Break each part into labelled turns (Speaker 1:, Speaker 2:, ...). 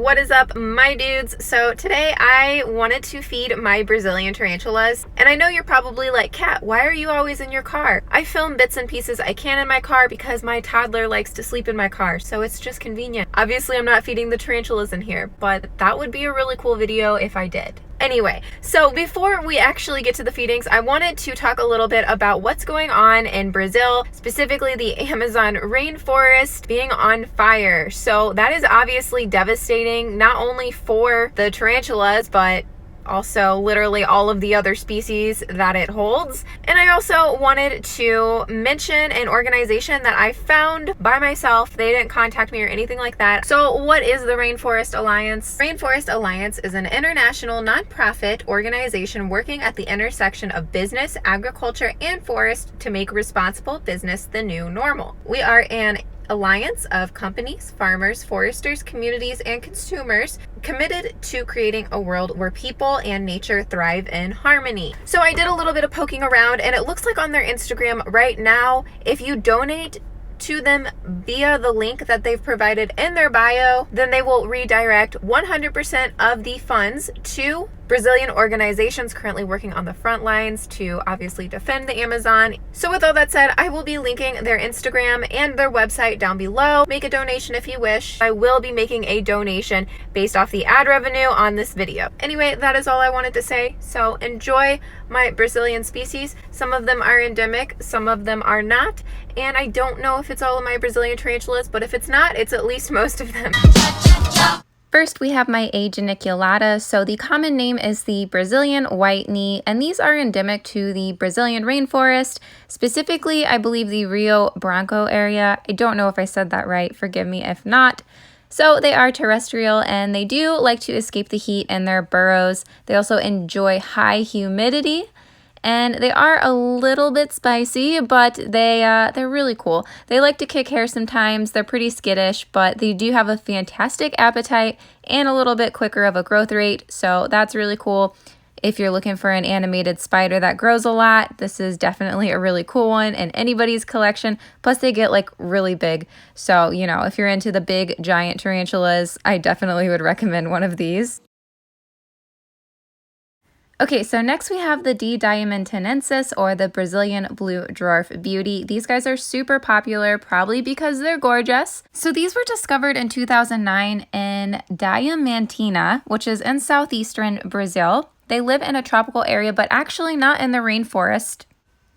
Speaker 1: What is up, my dudes? So today I wanted to feed my Brazilian tarantulas, and I know you're probably like, Kat, why are you always in your car? I film bits and pieces I can in my car because my toddler likes to sleep in my car, so it's just convenient. Obviously I'm not feeding the tarantulas in here, but that would be a really cool video if I did. Anyway, so before we actually get to the feedings, I wanted to talk a little bit about what's going on in Brazil, specifically the Amazon rainforest being on fire. So that is obviously devastating, not only for the tarantulas, but also literally all of the other species that it holds. And I also wanted to mention an organization that I found by myself. They didn't contact me or anything like that. So what is the Rainforest Alliance? Rainforest Alliance is an international nonprofit organization working at the intersection of business, agriculture, and forest to make responsible business the new normal. We are an alliance of companies, farmers, foresters, communities, and consumers committed to creating a world where people and nature thrive in harmony. So I did a little bit of poking around, and it looks like on their Instagram right now, if you donate to them via the link that they've provided in their bio, then they will redirect 100% of the funds to Brazilian organizations currently working on the front lines to obviously defend the Amazon. So with all that said, I will be linking their Instagram and their website down below. Make a donation if you wish. I will be making a donation based off the ad revenue on this video. Anyway, that is all I wanted to say. So enjoy my Brazilian species. Some of them are endemic, some of them are not. And I don't know if it's all of my Brazilian tarantulas, but if it's not, it's at least most of them. First, we have my geniculata. So the common name is the Brazilian white knee, and these are endemic to the Brazilian rainforest, specifically, I believe the Rio Branco area. I don't know if I said that right. Forgive me if not. So they are terrestrial, and they do like to escape the heat in their burrows. They also enjoy high humidity, and they are a little bit spicy, but they're really cool. They like to kick hair sometimes. They're pretty skittish, but they do have a fantastic appetite and a little bit quicker of a growth rate, so that's really cool. If you're looking for an animated spider that grows a lot, this is definitely a really cool one in anybody's collection. Plus, they get like really big. So, you know, if you're into the big giant tarantulas, I definitely would recommend one of these. Okay, so next we have the diamantinensis, or the Brazilian blue dwarf beauty. These guys are super popular, probably because they're gorgeous. So these were discovered in 2009 in Diamantina, which is in southeastern Brazil. They live in a tropical area, but actually not in the rainforest.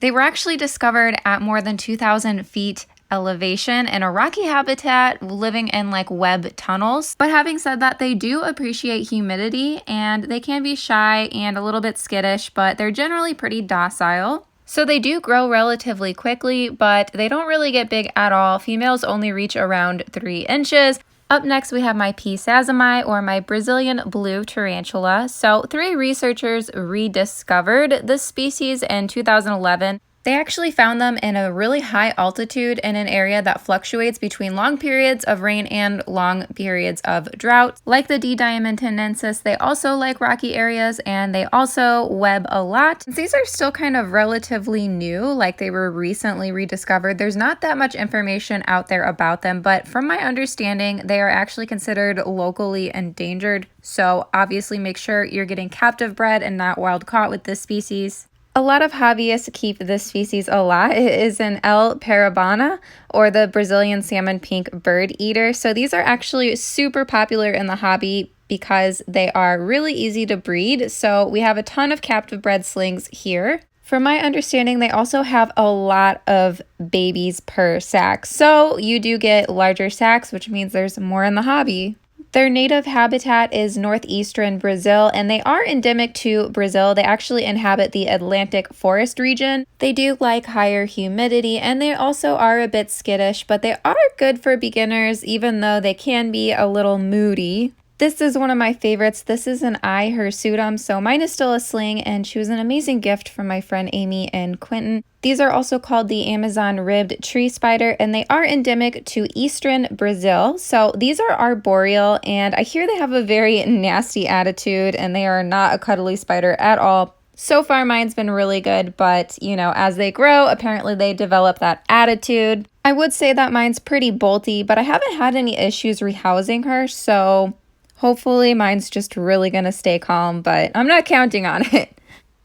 Speaker 1: They were actually discovered at more than 2,000 feet elevation in a rocky habitat, living in like web tunnels. But having said that, they do appreciate humidity, and they can be shy and a little bit skittish, but they're generally pretty docile. So they do grow relatively quickly, but they don't really get big at all. Females only reach around 3 inches. Up next, we have my P. sazimai, or my Brazilian blue tarantula. So 3 researchers rediscovered this species in 2011. They actually found them in a really high altitude in an area that fluctuates between long periods of rain and long periods of drought. Like the D. diamantinensis, they also like rocky areas, and they also web a lot. Since these are still kind of relatively new, like they were recently rediscovered, there's not that much information out there about them, but from my understanding, they are actually considered locally endangered. So obviously make sure you're getting captive bred and not wild caught with this species. A lot of hobbyists keep this species alive. It is an L. parahybana, or the Brazilian salmon pink bird-eater. So these are actually super popular in the hobby because they are really easy to breed. So we have a ton of captive bred slings here. From my understanding, they also have a lot of babies per sack. So you do get larger sacks, which means there's more in the hobby. Their native habitat is northeastern Brazil, and they are endemic to Brazil. They actually inhabit the Atlantic forest region. They do like higher humidity, and they also are a bit skittish, but they are good for beginners, even though they can be a little moody. This is one of my favorites. This is an hirsutum, so mine is still a sling, and she was an amazing gift from my friend Amy and Quentin. These are also called the Amazon ribbed tree spider, and they are endemic to eastern Brazil. So these are arboreal, and I hear they have a very nasty attitude, and they are not a cuddly spider at all. So far, mine's been really good, but, you know, as they grow, apparently they develop that attitude. I would say that mine's pretty bolty, but I haven't had any issues rehousing her, so Hopefully mine's just really gonna stay calm, but I'm not counting on it.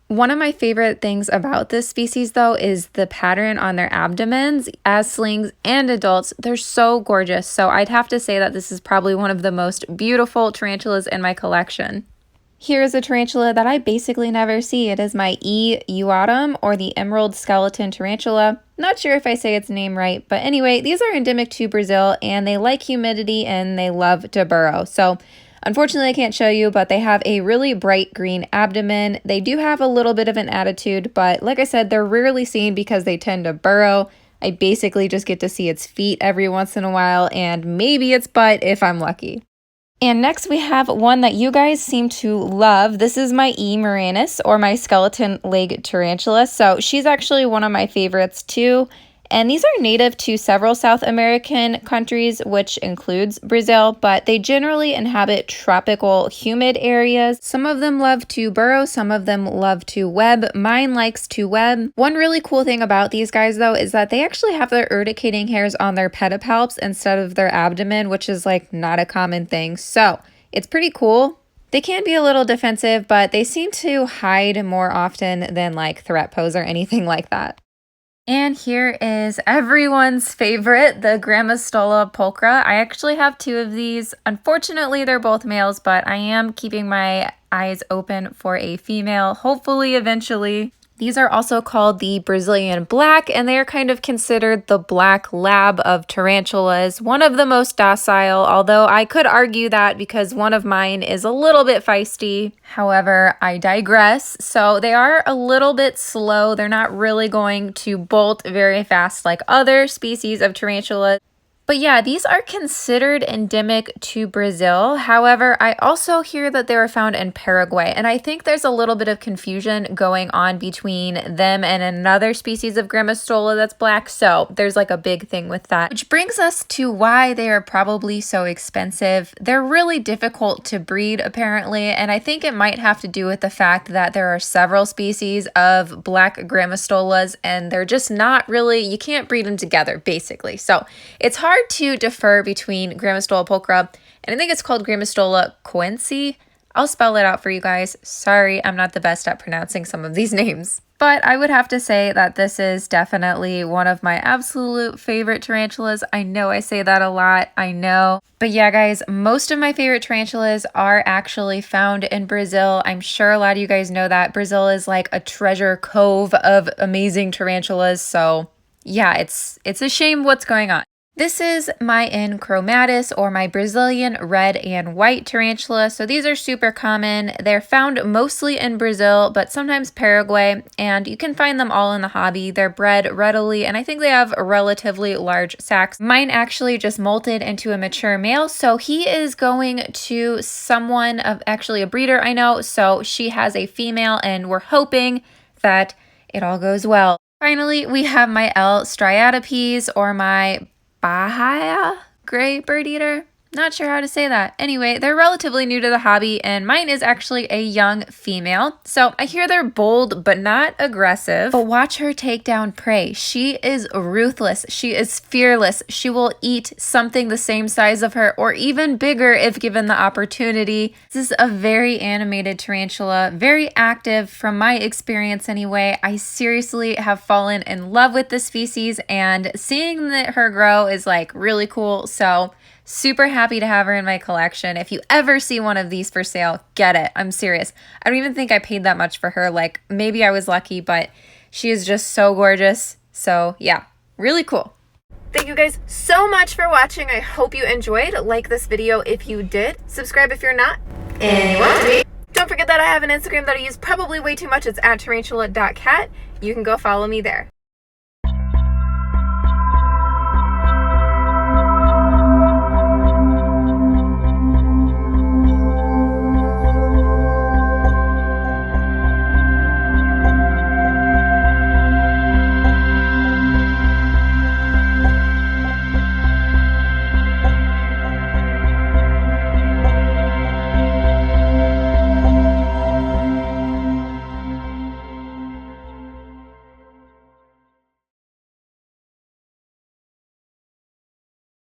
Speaker 1: One of my favorite things about this species though is the pattern on their abdomens. As slings and adults, they're so gorgeous. So I'd have to say that this is probably one of the most beautiful tarantulas in my collection. Here's a tarantula that I basically never see. It is my uatuam, or the emerald skeleton tarantula. Not sure if I say its name right, but anyway, these are endemic to Brazil and they like humidity and they love to burrow. So unfortunately I can't show you, but they have a really bright green abdomen. They do have a little bit of an attitude, but like I said, they're rarely seen because they tend to burrow. I basically just get to see its feet every once in a while and maybe its butt if I'm lucky. And next we have one that you guys seem to love. This is my murinus, or my skeleton leg tarantula. So she's actually one of my favorites too. And these are native to several South American countries, which includes Brazil, but they generally inhabit tropical, humid areas. Some of them love to burrow, some of them love to web. Mine likes to web. One really cool thing about these guys, though, is that they actually have their urticating hairs on their pedipalps instead of their abdomen, which is like not a common thing. So it's pretty cool. They can be a little defensive, but they seem to hide more often than like threat pose or anything like that. And here is everyone's favorite, the Grammostola pulchra. I actually have two of these. Unfortunately, they're both males, but I am keeping my eyes open for a female, hopefully eventually. These are also called the Brazilian black, and they are kind of considered the black lab of tarantulas. One of the most docile, although I could argue that because one of mine is a little bit feisty. However, I digress. So they are a little bit slow. They're not really going to bolt very fast like other species of tarantula. But yeah, these are considered endemic to Brazil. However, I also hear that they were found in Paraguay, and I think there's a little bit of confusion going on between them and another species of Grammostola that's black, so there's like a big thing with that. Which brings us to why they are probably so expensive. They're really difficult to breed, apparently, and I think it might have to do with the fact that there are several species of black Grammostolas, and they're just not really, you can't breed them together, basically. So it's hard to differ between Grammostola pulchra, and I think it's called Grammostola coense. I'll spell it out for you guys. Sorry, I'm not the best at pronouncing some of these names. But I would have to say that this is definitely one of my absolute favorite tarantulas. I know I say that a lot, I know. But yeah, guys, most of my favorite tarantulas are actually found in Brazil. I'm sure a lot of you guys know that. Brazil is like a treasure cove of amazing tarantulas. So yeah, it's a shame what's going on. This is my chromatus, or my Brazilian red and white tarantula. So these are super common. They're found mostly in Brazil, but sometimes Paraguay, and you can find them all in the hobby. They're bred readily, and I think they have relatively large sacs. Mine actually just molted into a mature male, so he is going to someone of actually a breeder I know. So she has a female, and we're hoping that it all goes well. Finally, we have my L stritipes, or my Bahia gray birdeater. Not sure how to say that. Anyway, they're relatively new to the hobby, and mine is actually a young female. So I hear they're bold, but not aggressive. But watch her take down prey. She is ruthless. She is fearless. She will eat something the same size of her, or even bigger if given the opportunity. This is a very animated tarantula, very active from my experience anyway. I seriously have fallen in love with this species, and seeing her grow is like really cool. So super happy to have her in my collection. If you ever see one of these for sale, get it. I'm serious. I don't even think I paid that much for her. Like, maybe I was lucky, but she is just so gorgeous. So yeah, really cool. Thank you guys so much for watching. I hope you enjoyed. Like this video if you did. Subscribe if you're not. And you want to be. Don't forget that I have an Instagram that I use probably way too much. It's at tarantula.kat. You can go follow me there.